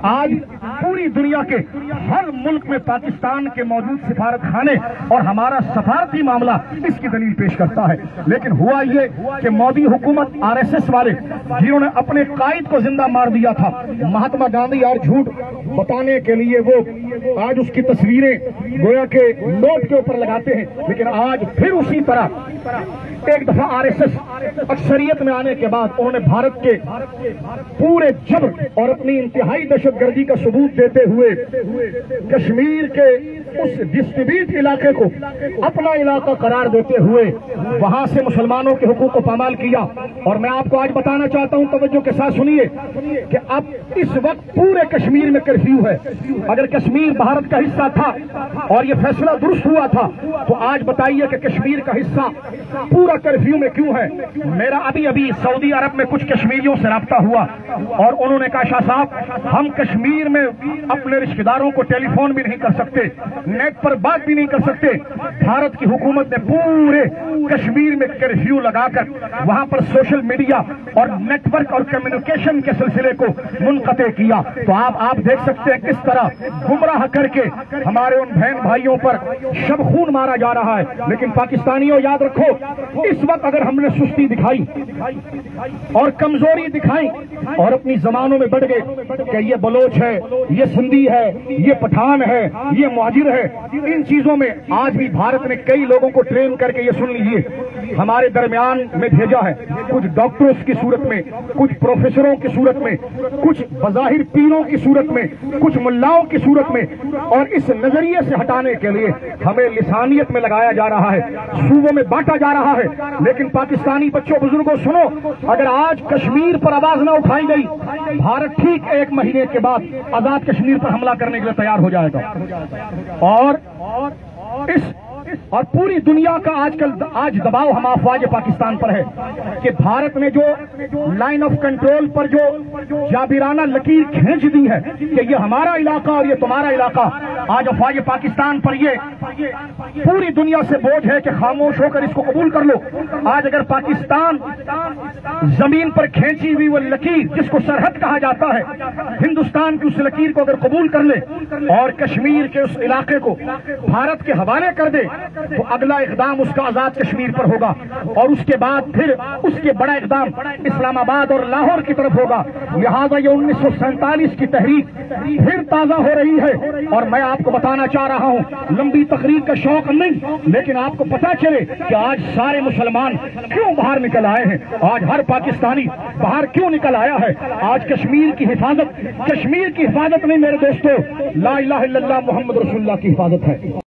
آج پوری دنیا کے ہر ملک میں پاکستان کے موجود سفارت خانے اور ہمارا سفارتی معاملہ اس کی دلیل پیش کرتا ہے. لیکن ہوا یہ کہ مودی حکومت RSS والے جنہوں نے اپنے قائد کو زندہ مار دیا تھا مہاتما گاندھی، اور جھوٹ بتانے کے لیے وہ آج اس کی تصویریں گویا کہ نوٹ کے اوپر لگاتے ہیں. لیکن آج پھر اسی طرح ایک دفعہ RSS اکثریت میں آنے کے بعد انہوں نے بھارت کے پورے جبر اور اپنی انتہائی دہشت گردی کا ثبوت دیتے ہوئے کشمیر کے اس ڈسٹریبیوٹ علاقے کو اپنا علاقہ قرار دیتے ہوئے وہاں سے مسلمانوں کے حقوق کو پامال کیا. اور میں آپ کو آج بتانا چاہتا ہوں، توجہ کے ساتھ سنیے، کہ اب اس وقت پورے کشمیر میں کرفیو ہے. اگر کشمیر بھارت کا حصہ تھا اور یہ فیصلہ درست ہوا تھا تو آج بتائیے کہ کشمیر کا حصہ پورا کرفیو میں کیوں ہے؟ میرا ابھی سعودی عرب میں کچھ کشمیریوں سے رابطہ ہوا اور انہوں نے کہا شاہ صاحب ہم کشمیر میں اپنے رشتہ داروں کو ٹیلی فون بھی نہیں کر سکتے، نیٹ پر بات بھی نہیں کر سکتے. بھارت کی حکومت نے پورے کشمیر میں کرفیو لگا کر وہاں پر سوشل میڈیا اور نیٹ ورک اور کمیونیکیشن کے سلسلے کو منقطع کیا. تو آپ دیکھ سکتے ہیں کس طرح گمراہ کر کے ہمارے ان بہن بھائیوں پر شب خون مارا جا رہا ہے. لیکن پاکستانیوں یاد رکھو، اس وقت اگر ہم نے سستی دکھائی اور کمزوری دکھائی اور اپنی زبانوں میں بڑھ گئے کہ یہ بلوچ ہے، یہ سندھی ہے، یہ پٹھان ہے، یہ مہاجر ہے، ان چیزوں میں آج بھی بھارت نے کئی لوگوں کو ٹرین کر کے یہ سن لیجیے ہمارے درمیان میں بھیجا ہے، کچھ ڈاکٹرز کی صورت میں، کچھ پروفیسروں کی صورت میں، کچھ بظاہر پیروں کی صورت میں، کچھ ملاؤں کی صورت میں. اور اس نظریے سے ہٹانے کے لیے ہمیں لسانیت میں لگایا جا رہا ہے، صوبوں میں بانٹا جا رہا ہے. لیکن پاکستانی بچوں بزرگوں سنو، اگر آج کشمیر پر آواز نہ اٹھائی گئی، بھارت ٹھیک 1 مہینے کے بعد آزاد کشمیر پر حملہ کرنے کے لیے تیار ہو جائے گا. اور پوری دنیا کا آج دباؤ ہم افواج پاکستان پر ہے کہ بھارت نے جو لائن آف کنٹرول پر جو جابرانہ لکیر کھینچ دی ہے کہ یہ ہمارا علاقہ اور یہ تمہارا علاقہ، آج افواج پاکستان پر یہ پوری دنیا سے بوجھ ہے کہ خاموش ہو کر اس کو قبول کر لو. آج اگر پاکستان زمین پر کھینچی ہوئی وہ لکیر جس کو سرحد کہا جاتا ہے، ہندوستان کی اس لکیر کو اگر قبول کر لے اور کشمیر کے اس علاقے کو بھارت کے حوالے کر دے تو اگلا اقدام اس کا آزاد کشمیر پر ہوگا، اور اس کے بعد پھر اس کے بڑا اقدام اسلام آباد اور لاہور کی طرف ہوگا. لہٰذا یہ 1947 کی تحریک پھر تازہ ہو رہی ہے. اور میں آپ کو بتانا چاہ رہا ہوں، لمبی تقریر کا شوق نہیں، لیکن آپ کو پتا چلے کہ آج سارے مسلمان کیوں باہر نکل آئے ہیں، آج ہر پاکستانی باہر کیوں نکل آیا ہے. آج کشمیر کی حفاظت نہیں میرے دوستو، لا الہ الا اللہ محمد رسول اللہ کی حفاظت ہے.